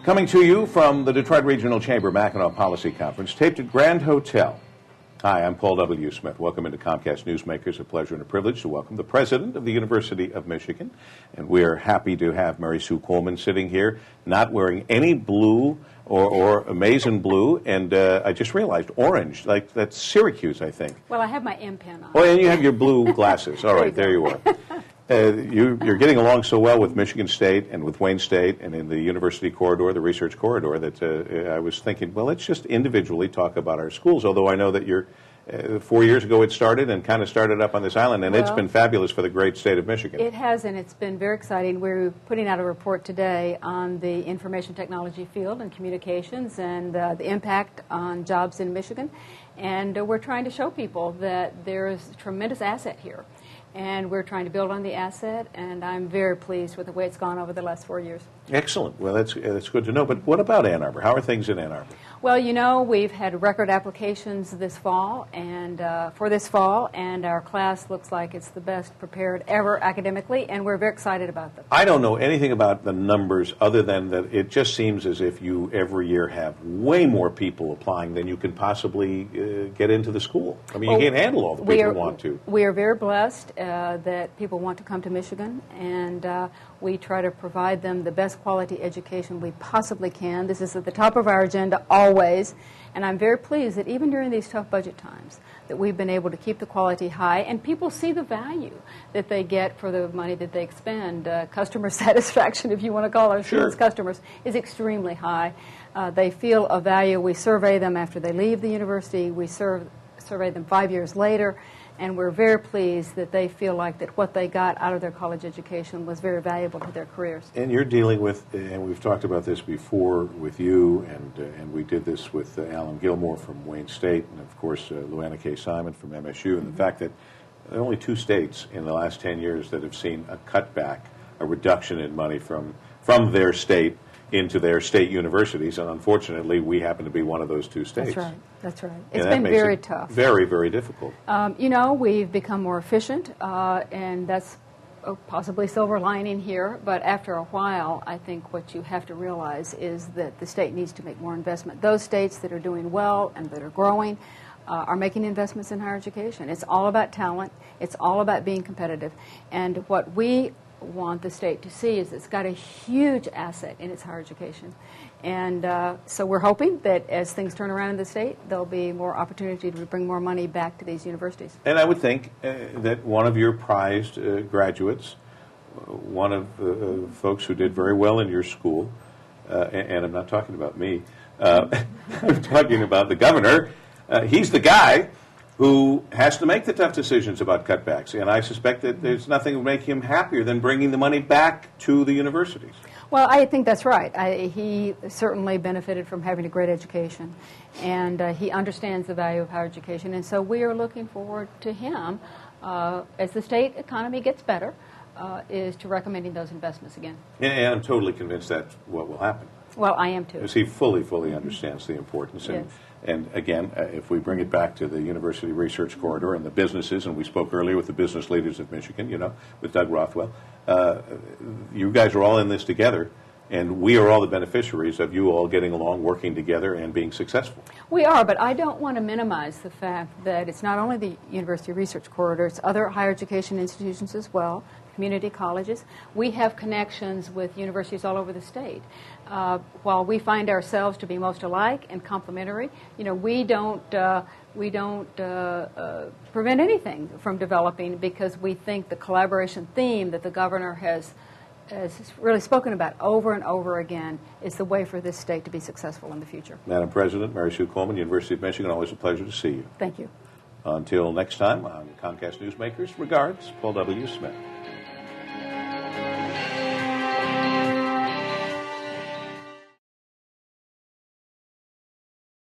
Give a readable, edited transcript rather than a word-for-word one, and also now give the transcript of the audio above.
Coming to you from the Detroit Regional Chamber Mackinac Policy Conference, taped at Grand Hotel. Hi, I'm Paul W. Smith. Welcome into Comcast Newsmakers. A pleasure and a privilege to welcome the President of the University of Michigan. And we are happy to have Mary Sue Coleman sitting here, not wearing any blue or amazing blue. And I just realized orange, like that's Syracuse, I think. Well, I have my M pen on. Oh, and you have your blue glasses. All right, there you are. You're getting along so well with Michigan State and with Wayne State and in the university corridor, the research corridor, that I was thinking, well, let's just individually talk about our schools, although I know that you're 4 years ago it started and kind of started up on this island, and it's been fabulous for the great state of Michigan. It has, and it's been very exciting. We're putting out a report today on the information technology field and communications and the impact on jobs in Michigan, and we're trying to show people that there is a tremendous asset here. And we're trying to build on the asset, and I'm very pleased with the way it's gone over the last 4 years. Excellent. Well, that's good to know. But what about Ann Arbor? How are things in Ann Arbor? Well, you know, we've had record applications this fall, and for this fall, and our class looks like it's the best prepared ever academically, and we're very excited about them. I don't know anything about the numbers other than that it just seems as if you every year have way more people applying than you can possibly get into the school. I mean, you can't handle all the people who want to. We are very blessed that people want to come to Michigan, and we try to provide them the best quality education we possibly can. This is at the top of our agenda always, and I'm very pleased that even during these tough budget times that we've been able to keep the quality high, and people see the value that they get for the money that they expend. Customer satisfaction, if you want to call our students customers, is extremely high. They feel a value. We survey them after they leave the university. We survey them 5 years later. And we're very pleased that they feel like that what they got out of their college education was very valuable to their careers. And you're dealing with, and we've talked about this before with you, and we did this with Alan Gilmore from Wayne State, and of course Luana K. Simon from MSU, and the fact that there are only 2 states in the last 10 years that have seen a cutback, a reduction in money from their state into their state universities, and unfortunately we happen to be one of those 2 states. That's right. That's right. It's been very tough. Very, very difficult. You know, we've become more efficient, and that's possibly silver lining here, but after a while, I think what you have to realize is that the state needs to make more investment. Those states that are doing well and that are growing are making investments in higher education. It's all about talent. It's all about being competitive. And what we want the state to see is it's got a huge asset in its higher education. And so we're hoping that as things turn around in the state, there'll be more opportunity to bring more money back to these universities. And I would think that one of your prized graduates, one of the folks who did very well in your school, and I'm not talking about me, I'm talking about the governor, he's the guy who has to make the tough decisions about cutbacks. And I suspect that there's nothing that would make him happier than bringing the money back to the universities. Well, I think that's right. He certainly benefited from having a great education, and he understands the value of higher education. And so we are looking forward to him, as the state economy gets better, is to recommending those investments again. And I'm totally convinced that's what will happen. Well, I am too. Because he fully understands the importance. Yes. And again, if we bring it back to the University Research Corridor and the businesses, and we spoke earlier with the business leaders of Michigan, you know, with Doug Rothwell, you guys are all in this together, and we are all the beneficiaries of you all getting along, working together, and being successful. We are, but I don't want to minimize the fact that it's not only the University Research Corridor, it's other higher education institutions as well, community colleges. We have connections with universities all over the state. While we find ourselves to be most alike and complementary, you know, we don't prevent anything from developing, because we think the collaboration theme that the governor has really spoken about over and over again is the way for this state to be successful in the future. Madam President, Mary Sue Coleman, University of Michigan, always a pleasure to see you. Thank you. Until next time on Comcast Newsmakers, regards, Paul W. Smith.